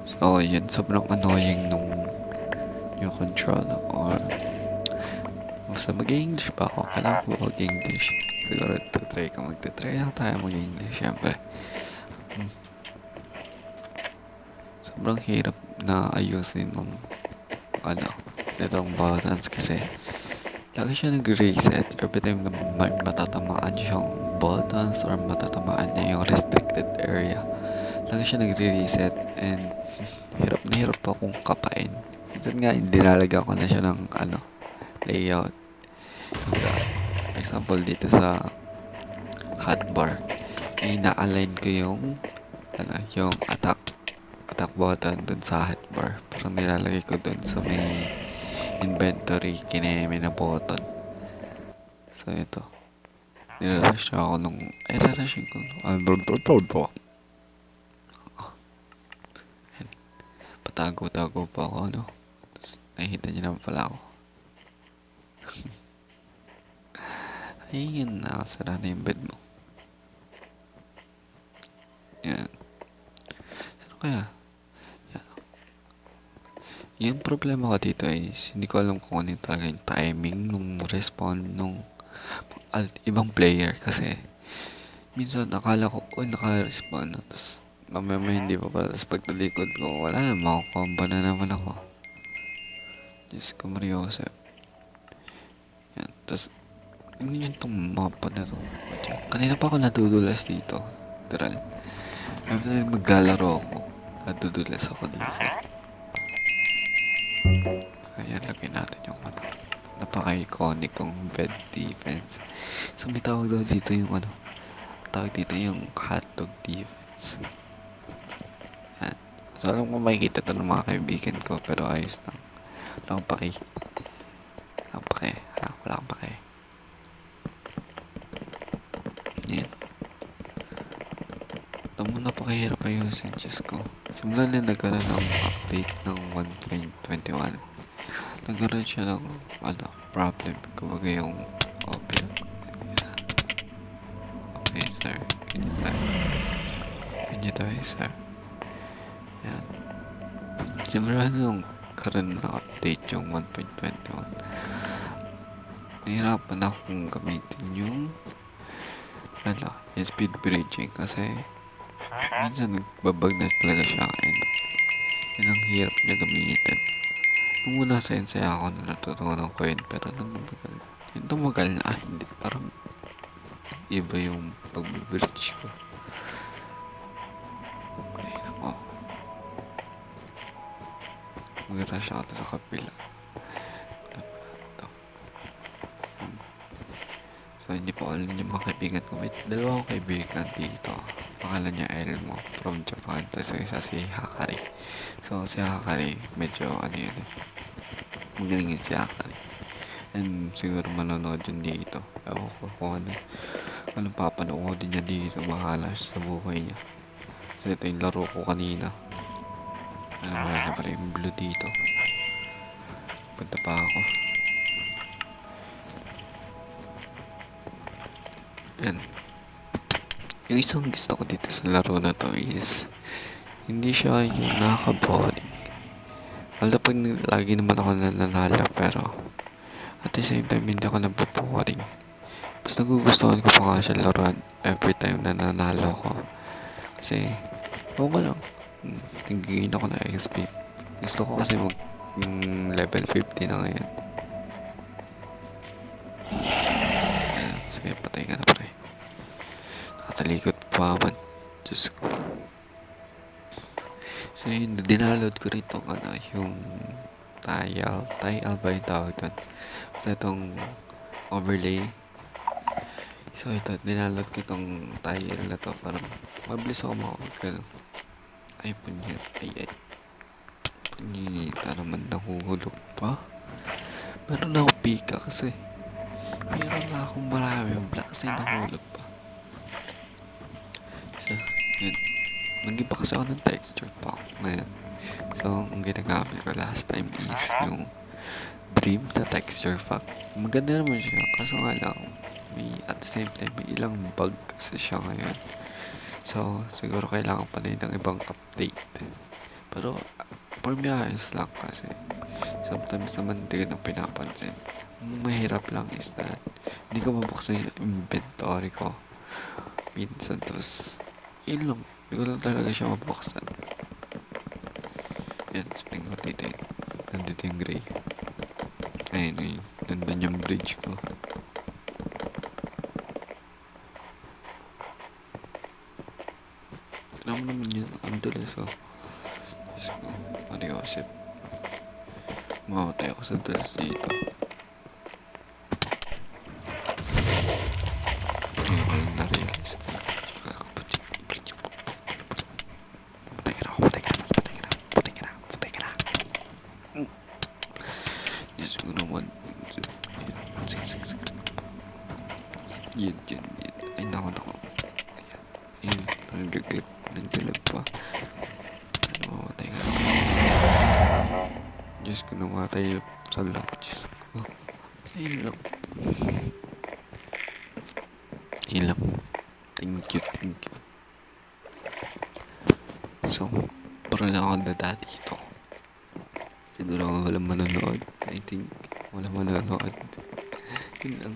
So, yun, sobrang annoying nung yung control or basta mag-English pa ako. Kailangan ko mag-English. Siguro tutry ko. Magtutry lang tayo mag-English, syempre. Hmm. Sobrang hirap na ayusin nung ano, itong buttons kasi lagi siya nag-reset every time na may matatamaan siyang buttons or matatamaan niya yung restricted area. Lagi siya nagre-reset and hirap na hirap pa akong kapain. Minsan nga, dinalagyan ko na siya ng ano, layout. For example, dito sa hotbar, ina-align ko yung ano, yung attack button dun sa hotbar. Parang nilalagay ko dun sa may inventory kineme na button. So, ito. Nilarush na ako nung... Ay, rarushin ko. Patago-tago pa ako, no? Tapos, nakikita niyo naman pala ako. Ayun, nakasara na yung bed mo. Yan. Sino kaya? Yan. Yung problema ko dito is, hindi ko alam kung ano yung talaga yung timing nung respawn nung ibang player kasi minsan akala ko, oh, naka-respawn na. Tapos, mamaya hindi pa pala. Tapos pagtalikod ko, wala na, makakomba na naman ako. Diyos ko, Mariosep. Yan. Tapos, yun yung itong mapa na to. Kanina pa ako nadudulas dito. Literal. Every time maglalaro ako, nadudulas ako dito. Kaya lagyan natin yung ano. Napaka-iconic kong bed defense. So, may tawag daw dito yung ano. Tawag dito yung hotdog defense. Yan. So, alam ko makikita ito ng mga kaibigan ko, pero ayos lang. Wala akong paki. Wala akong paki. Wala akong paki. Yan. Alam mo, napakahirap ayusin, Diyos ko. Simula na nagkaroon ng update ng 1.21. Nagkaroon siya ng ano, problem. Kumbaga yung open. Yan. Okay, sir. Ganyan tayo. Ganyan tayo, sir. Yan. Simula nung karoon ng update yung 1.21. Nahirapan akong gamitin yung ano, yung speed bridging kasi minsan nagbabag na talaga siya and yun ang hirap niya gamitin. Nung una sensei ako na natutunan ko yun pero nung tumagal na hindi, parang iba yung pag-bridge ko. Okay, ako. Mag-rush ako sa kapila. So, hindi po alam niyo mga kaibigan ko. May dalawa akong kaibigan dito. Pangalan niya Elmo from Japan. Tapos isa si Hakari. So, si Hakari, medyo ano yun eh. Magaling yun si Hakari. And siguro manonood yun dito. Ewan ko kung ano. Anong papanoodin niya dito. Bahala siya sa buhay niya. So, ito yung laro ko kanina. Wala na pala yung blue dito. Punta pa ako. Yan. Yung isang gusto ko dito sa laro na to is hindi siya yung nakaka-boring. Alam pag lagi naman ako nananalo pero at the same time hindi ako naboboring. Mas nagugustuhan ko pa nga siya laruan every time na nanalo ko. Kasi okay lang. Nag-gain ako ng XP. Gusto ko kasi mag level 50 na ngayon. Ayan, sige patay ka na pre. Nakatalikod pa man. Diyos ko. So yun, dinaload ko rin tong ano, yung tile ba yung tawag doon? So itong overlay. So ito, dinaload ko itong tile na to para mabilis ako makakagano. Ay punyet, ay. Punyeta naman nahuhulog pa. Meron na akong pika kasi. Meron na akong maraming black kasi nahulog pa. So, yun. Nag-iba kasi ako ng texture pack ngayon. So, ang ginagamit ko last time is yung Dream na texture pack. Maganda naman siya. Kaso nga lang, at the same time, may ilang bug kasi siya ngayon. So, siguro kailangan pa rin ng ibang update. Pero, for me, ayos lang kasi sometimes naman hindi ko na pinapansin. Ang mahirap lang is that hindi ko mabuksan yung inventory ko minsan. Tapos, yun lang. Hindi ko lang talaga siya mabuksan. Yan, sa tingin ko dito yun. Nandito yung gray. Ayun, ayun. Nandun yung bridge ko. Alam mo naman yun, ang dulas oh. Diyos ko, Mariosep. Mamatay ako sa dulas dito. Ayun, ayun, na-realize ko. Tsaka kapatid. Patay ka na, patay ka na, patay ka na, patay ka na, patay ka na. Diyos ko naman. Sige, sige, sige. Yun, yun, yun. Ay, naku, naku. Ayan, ayun, nagaglag, nagdalag pa. Ano, mamatay ka na. Diyos ko, namatay sa lap. Diyos ko. Ayun lang. Ayun lang. Thank you, thank you. So, parang lang ako dada dito. Siguro walang manonood. I think walang manonood. Yun lang.